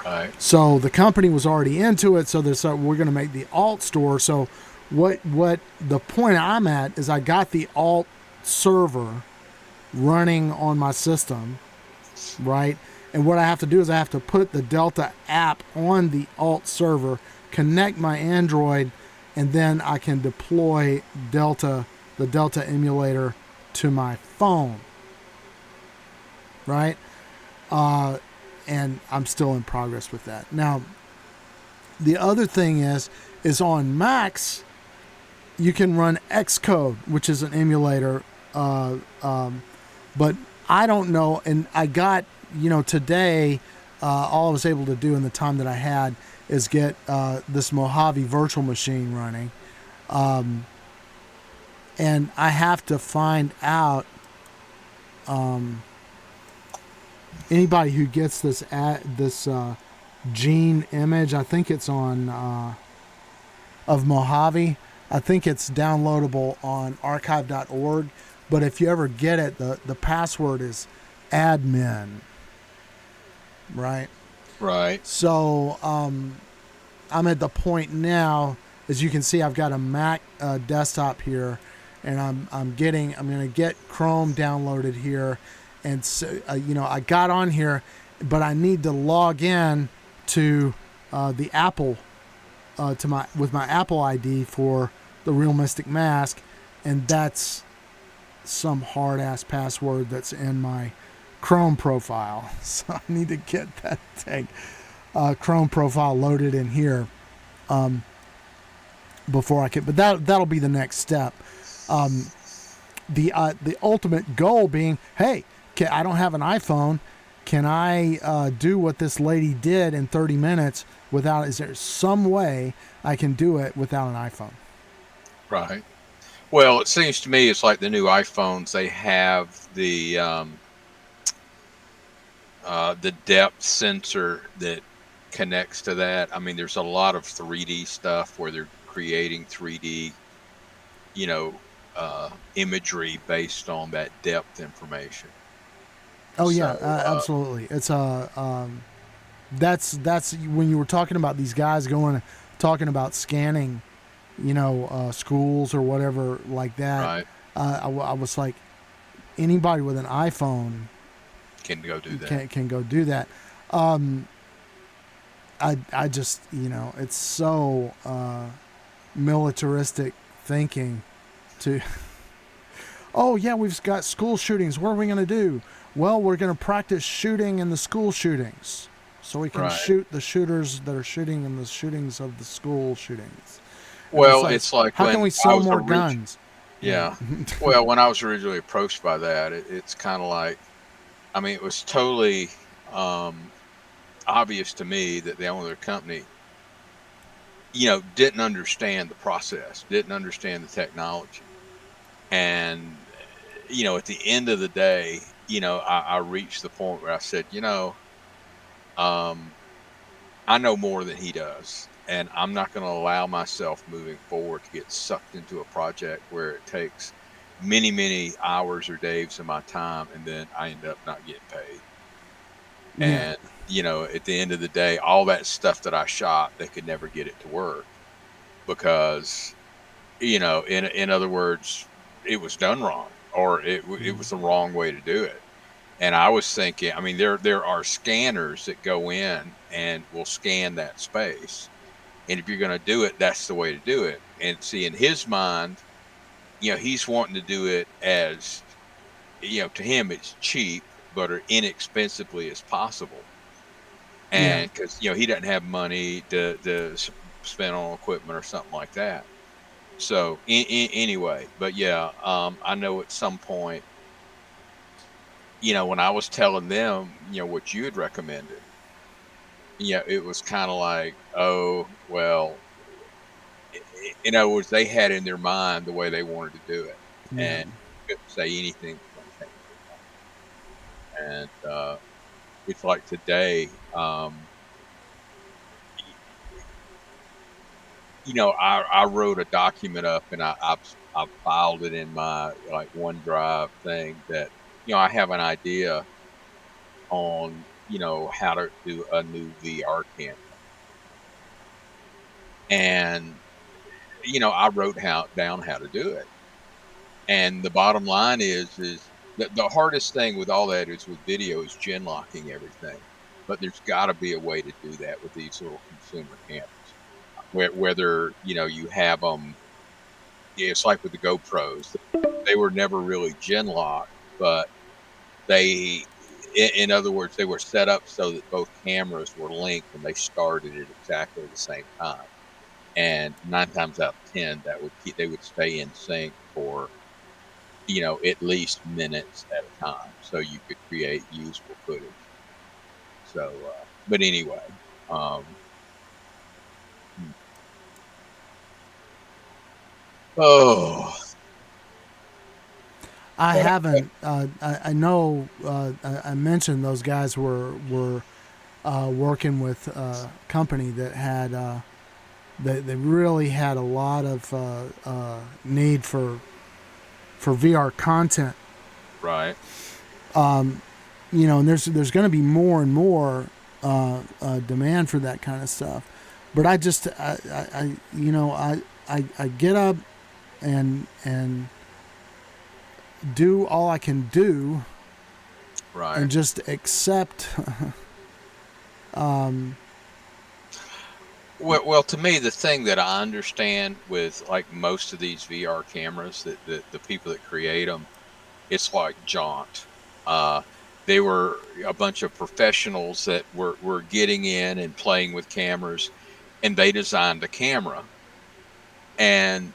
Right. So the company was already into it, so they said we're going to make the Alt Store. So what the point I'm at is I got the Alt server running on my system, right? And what I have to do is I have to put the Delta app on the Alt server, connect my Android, and then I can deploy the Delta emulator to my phone, right? And I'm still in progress with that. Now, the other thing is on Macs, you can run Xcode, which is an emulator But I don't know. And I got, today, all I was able to do in the time that I had is get this Mojave virtual machine running. And I have to find out anybody who gets this gene image. I think it's on of Mojave. I think it's downloadable on archive.org. But if you ever get it, the password is admin, right? Right. So I'm at the point now, as you can see, I've got a Mac desktop here, and I'm going to get Chrome downloaded here, and so I got on here, but I need to log in to the Apple with my Apple ID for the Real Mystic Mask, and that's some hard ass password that's in my Chrome profile. So I need to get that thing Chrome profile loaded in here before I can. But that'll be the next step. The ultimate goal being, hey, I don't have an iPhone. Can I do what this lady did in 30 minutes without? Is there some way I can do it without an iPhone? Right. Well, it seems to me it's like the new iPhones. They have the depth sensor that connects to that. I mean, there's a lot of 3D stuff where they're creating 3D, imagery based on that depth information. Oh yeah, So, absolutely. It's that's when you were talking about these guys talking about scanning, schools or whatever like that. right, I was like, anybody with an iPhone can go do that. can go do that. I just it's so militaristic thinking to. Oh yeah, we've got school shootings. What are we going to do? Well, we're going to practice shooting in the school shootings, so we can Right. shoot the shooters that are shooting in the shootings of the school shootings. And Well, it's like how when can we I sell was more guns? Yeah. Well, when I was originally approached by that, it's kind of like, I mean, it was totally obvious to me that the owner of the company, didn't understand the process, didn't understand the technology. And, at the end of the day, I reached the point where I said, um, I know more than he does. And I'm not going to allow myself moving forward to get sucked into a project where it takes many, many hours or days of my time, and then I end up not getting paid. Yeah. And, at the end of the day, all that stuff that I shot, they could never get it to work because, in other words, it was done wrong, or it was the wrong way to do it. And I was thinking, I mean, there are scanners that go in and will scan that space. And if you're going to do it, that's the way to do it. And see, in his mind, he's wanting to do it as, to him, it's cheap, but as inexpensively as possible. Yeah. And because, he doesn't have money to spend on equipment or something like that. So anyway, but yeah, I know at some point, when I was telling them, what you had recommended, it was kind of like, oh, well, in other words, they had in their mind the way they wanted to do it, Yeah. and couldn't say anything. And it's like today, I wrote a document up, and I've filed it in my like OneDrive thing that I have an idea on how to do a new VR camera, and I wrote down how to do it. And the bottom line is the hardest thing with all that is with video is gen locking everything. But there's got to be a way to do that with these little consumer cameras. Whether you have them, it's like with the GoPros. They were never really gen locked, but in other words, they were set up so that both cameras were linked and they started at exactly the same time. And 9 times out of 10, they would stay in sync for at least minutes at a time, so you could create usable footage. So, but anyway, um, hmm. Oh, I but haven't. I know. I mentioned those guys were working with a company that had they really had a lot of need for VR content. right, And there's going to be more and more demand for that kind of stuff. But I just I get up and do all I can do right. and just accept. Well, to me, the thing that I understand with like most of these VR cameras, that the people that create them, it's like Jaunt. Uh, they were a bunch of professionals that were getting in and playing with cameras, and they designed a camera. And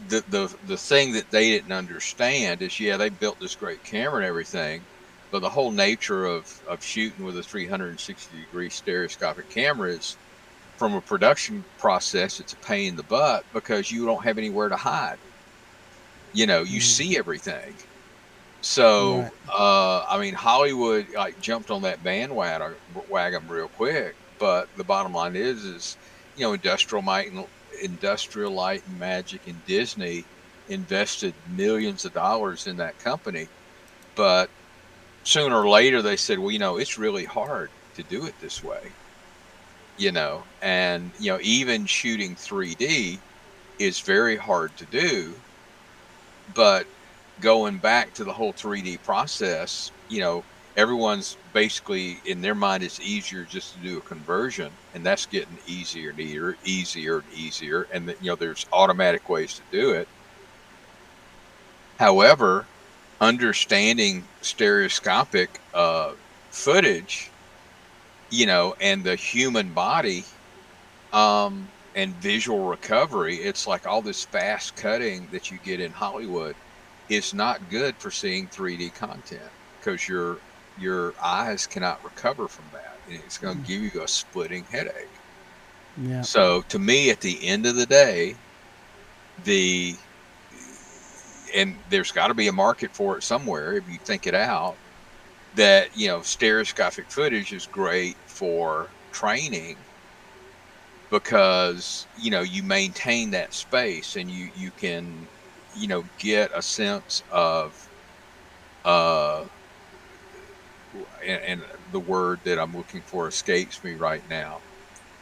the thing that they didn't understand is, yeah, they built this great camera and everything, but the whole nature of shooting with a 360-degree stereoscopic camera is, from a production process, it's a pain in the butt because you don't have anywhere to hide. You Mm, see everything. So, right. I mean, Hollywood like jumped on that bandwagon real quick. But the bottom line is, Industrial Light and Magic and Disney invested millions of dollars in that company. But sooner or later, they said, well, it's really hard to do it this way. And even shooting 3D is very hard to do. But going back to the whole 3D process, everyone's basically in their mind, it's easier just to do a conversion, and that's getting easier and easier. And there's automatic ways to do it. However, understanding stereoscopic footage, and the human body, and visual recovery, it's like all this fast cutting that you get in Hollywood is not good for seeing 3D content, because your eyes cannot recover from that, and it's going to give you a splitting headache. Yeah. So to me, at the end of the day, the and there's got to be a market for it somewhere if you think it out, that stereoscopic footage is great for training, because you maintain that space, and you can get a sense of uh and the word that I'm looking for escapes me right now,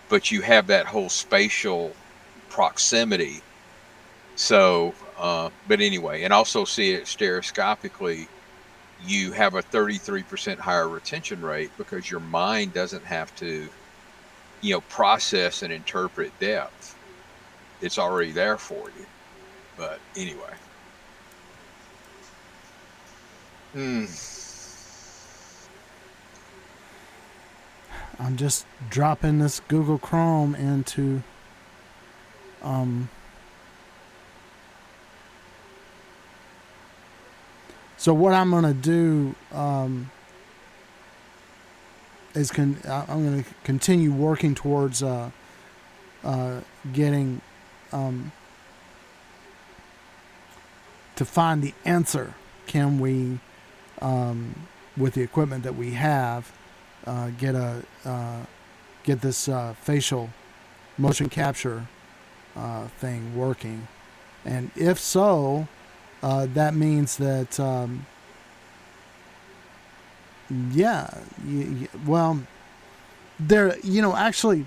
but you have that whole spatial proximity. So but anyway, and also see it stereoscopically, you have a 33% higher retention rate, because your mind doesn't have to process and interpret depth. It's already there for you. But anyway. Mm. I'm just dropping this Google Chrome into um so what I'm going to do is I'm going to continue working towards getting um, to find the answer. Can we, with the equipment that we have, get get this facial motion capture thing working? And if so, that means that yeah, well, there, actually,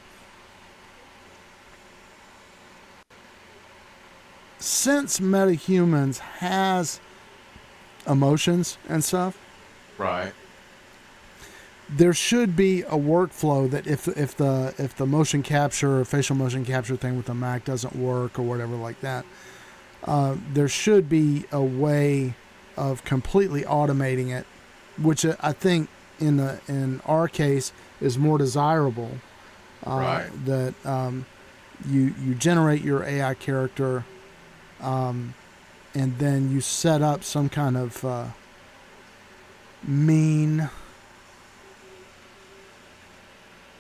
since MetaHumans has emotions and stuff, Right. there should be a workflow that if the motion capture or facial motion capture thing with the Mac doesn't work or whatever like that, there should be a way of completely automating it, which I think in our case is more desirable. Right. That you generate your AI character, and then you set up some kind of mean.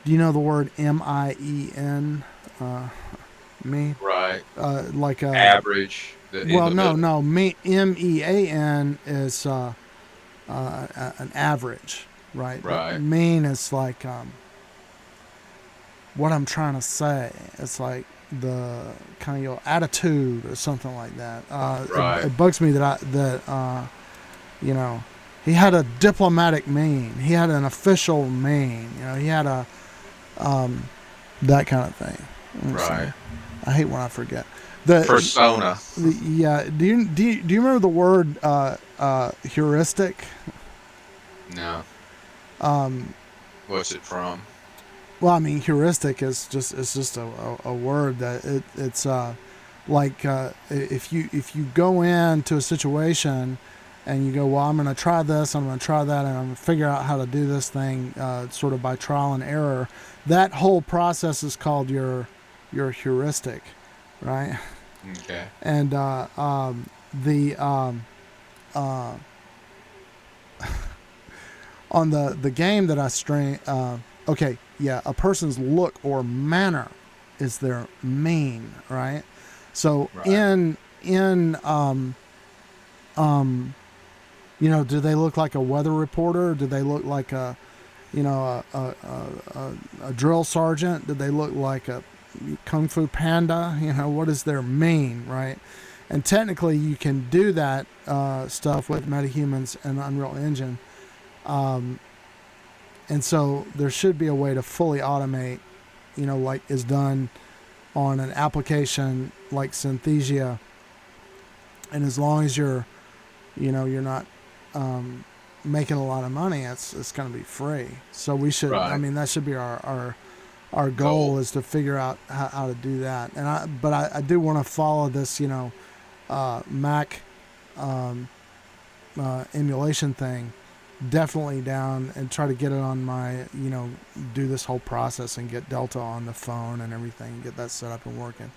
Do you know the word MIEN? Me? Right. Like a Average. In well, the middle. no. MEAN is an average, right? But Right. mean is like what I'm trying to say. It's like the kind of your attitude or something like that. Right. It bugs me that you know, he had a diplomatic mien. He had an official mien. You know, he had a that kind of thing. Right. I hate when I forget. The Persona. yeah. Do you remember the word heuristic? No. Um, What's it from? well, I mean, heuristic is just a word that it's like if you go into a situation and you go, well, I'm going to try this, I'm going to try that, and I'm going to figure out how to do this thing sort of by trial and error. That whole process is called your heuristic, right? Okay. And the on the game that I stream, okay, yeah, a person's look or manner is their mean, right? So Right. in you know, do they look like a weather reporter? Do they look like a, you know, a drill sergeant? Do they look like a Kung Fu Panda? You know, what is their mean, right? And technically, you can do that stuff with MetaHumans and Unreal Engine. And so there should be a way to fully automate, you know, like is done on an application like Synthesia. And as long as you're not making a lot of money, it's going to be free. So we should, Right. I mean, that should be our goal is to figure out how to do that. And I do want to follow this, you know, Mac emulation thing definitely down and try to get it on my, you know, do this whole process and get Delta on the phone and everything, get that set up and working.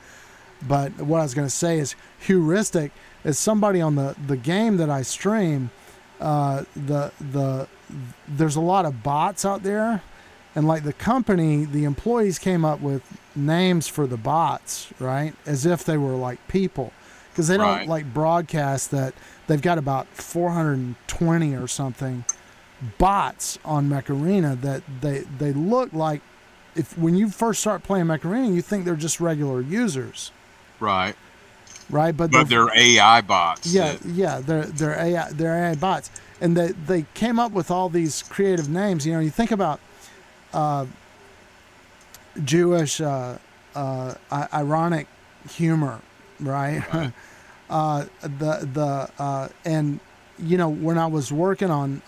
But what I was going to say is heuristic is somebody on the game that I stream. There's a lot of bots out there, and like the company, the employees came up with names for the bots, right? As if they were like people, because they don't Right. like broadcast that they've got about 420 or something bots on Mech Arena that they look like, if when you first start playing Mech Arena, you think they're just regular users, Right. right? But they're AI bots. yeah, that- yeah, they're AI bots, and they came up with all these creative names. You know, you think about Jewish ironic humor, right? Right. And you know, when I was working on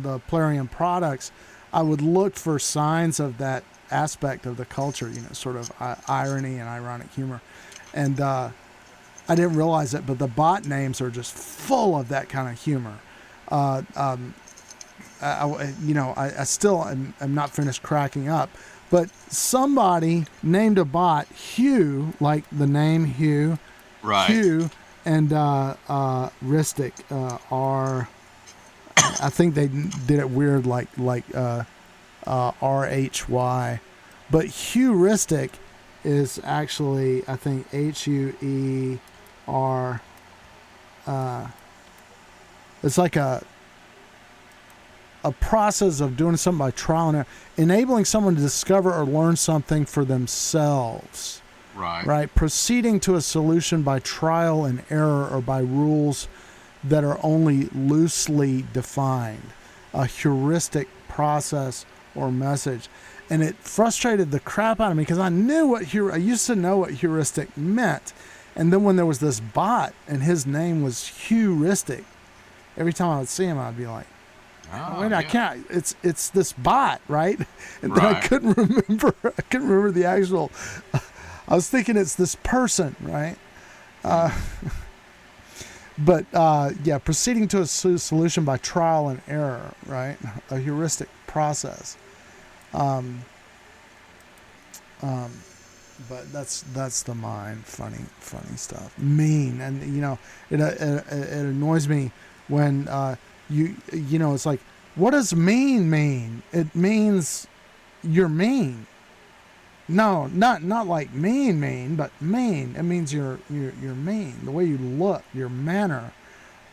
the Plarium products, I would look for signs of that aspect of the culture. You know, sort of irony and ironic humor, and I didn't realize it, but the bot names are just full of that kind of humor. I still am not finished cracking up, but somebody named a bot Hugh, like the name Hugh, Right. Hugh, and Ristic R. I think they did it weird, like RHY, but heuristic is actually, I think, HUER. It's like a process of doing something by trial and error, enabling someone to discover or learn something for themselves. Right. Right? Proceeding to a solution by trial and error or by rules that are only loosely defined. A heuristic process or message. And it frustrated the crap out of me because I used to know what heuristic meant. And then when there was this bot and his name was Heuristic, every time I would see him, I'd be like, Oh, wait, yeah. I can't. It's this bot, right? And then I Right. couldn't remember the actual. I was thinking it's this person, right? But yeah, proceeding to a solution by trial and error, right? A heuristic process. But that's the mind. Funny stuff. Mean, and it annoys me when it's like, what does mean? It means you're mean. No, not like mean, but mean. It means you're mean. The way you look, your manner,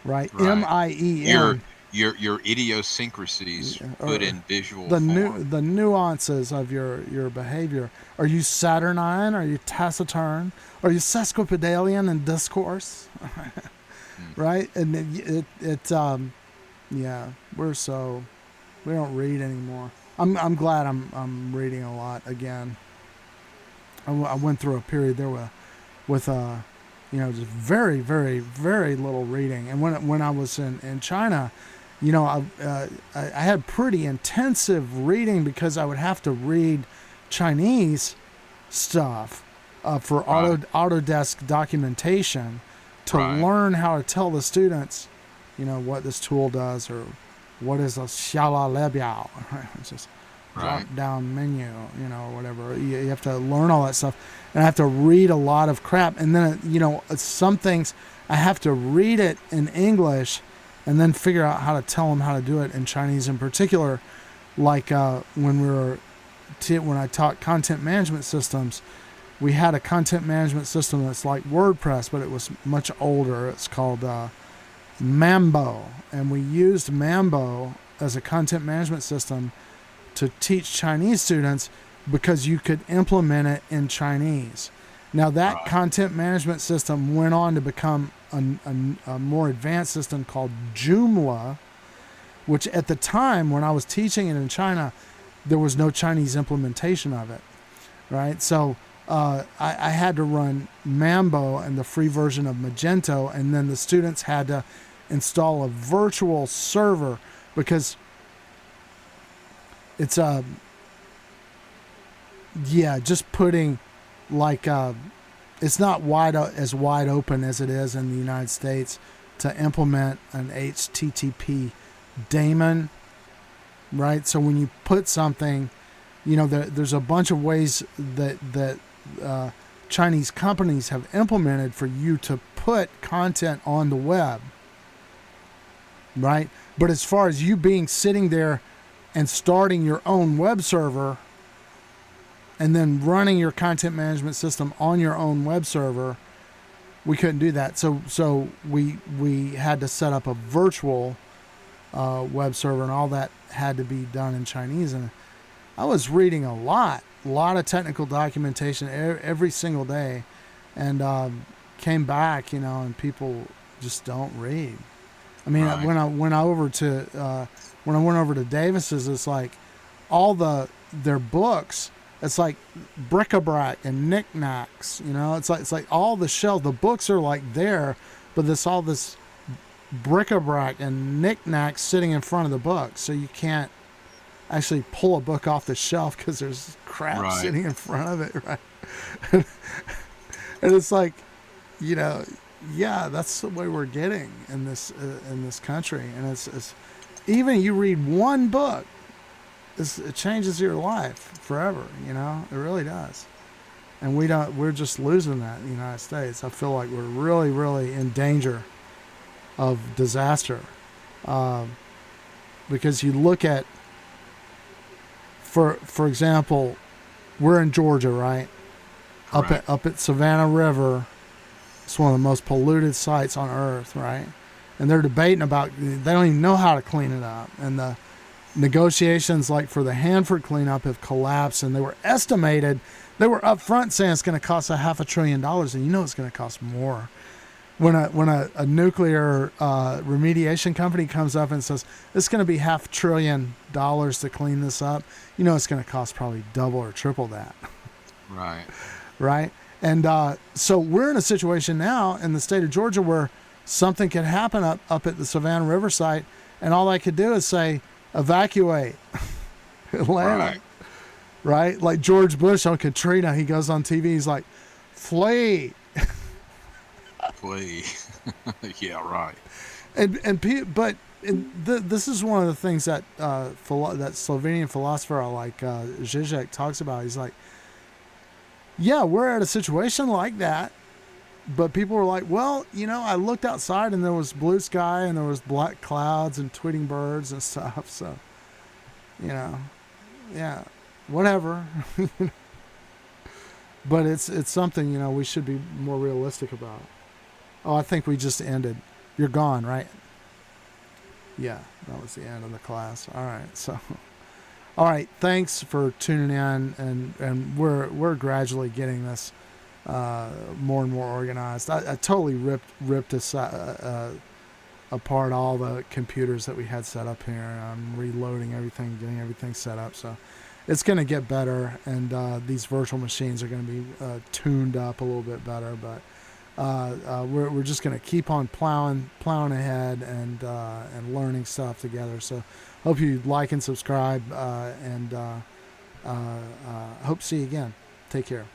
right? Right. MIEN. Your idiosyncrasies put in visual The form. the nuances of your behavior. Are you Saturnine? Are you taciturn? Are you sesquipedalian in discourse? Right? And yeah, we don't read anymore. I'm glad I'm reading a lot again. I went through a period there with just very, very, very little reading. And when I was in China, I had pretty intensive reading because I would have to read Chinese stuff for Autodesk documentation to learn how to tell the students, what this tool does, or what is a xiala lebiao, it's just drop down menu, or whatever. You have to learn all that stuff, and I have to read a lot of crap. And then some things I have to read it in English, and then figure out how to tell them how to do it in Chinese. In particular, like when I taught content management systems, we had a content management system that's like WordPress, but it was much older. It's called Mambo, and we used Mambo as a content management system to teach Chinese students because you could implement it in Chinese. Now that content management system went on to become a more advanced system called Joomla, which at the time when I was teaching it in China, there was no Chinese implementation of it, right? So I had to run Mambo and the free version of Magento, and then the students had to install a virtual server because it's just putting like it's not as wide open as it is in the United States to implement an HTTP daemon, right? So when you put something, there's a bunch of ways that Chinese companies have implemented for you to put content on the web, right? But as far as you sitting there and starting your own web server and then running your content management system on your own web server, we couldn't do that. So we had to set up a virtual web server, and all that had to be done in Chinese. And I was reading a lot of technical documentation every single day, and came back, and people just don't read. I mean, when I went over to Davis's, it's like all their books. It's like bric-a-brac and knickknacks, It's like all the shelf. The books are like there, but there's all this bric-a-brac and knickknacks sitting in front of the book, so you can't actually pull a book off the shelf because there's crap sitting in front of it, right? And it's like, that's the way we're getting in this country. And it's even you read one book, it changes your life forever. It really does. And we're just losing that in the United States. I feel like we're really, really in danger of disaster, because you look at, for example, we're in Georgia, right? Up at Savannah River. It's one of the most polluted sites on earth, right? And they're debating about, they don't even know how to clean it up. And the negotiations like for the Hanford cleanup have collapsed, and they were up front saying it's going to cost $500 billion, and it's going to cost more. When a nuclear remediation company comes up and says it's going to be $500 billion to clean this up, it's going to cost probably double or triple that. Right. And so we're in a situation now in the state of Georgia where something could happen up at the Savannah River site, and all I could do is say, evacuate Atlanta. Right? Like George Bush on Katrina, he goes on TV, he's like, flee. Flee. Yeah, right. But this is one of the things that that Slovenian philosopher like Zizek talks about. He's like, yeah, we're at a situation like that. But people were like, well, I looked outside and there was blue sky and there was black clouds and tweeting birds and stuff. So, yeah, whatever. But it's something, we should be more realistic about. Oh, I think we just ended. You're gone, right? Yeah, that was the end of the class. All right, so. All right, thanks for tuning in, and we're gradually getting this more and more organized. I totally ripped apart all the computers that we had set up here. I'm reloading everything, getting everything set up. So it's going to get better, and these virtual machines are going to be tuned up a little bit better. But we're just going to keep on plowing ahead and learning stuff together. So hope you like and subscribe, and hope to see you again. Take care.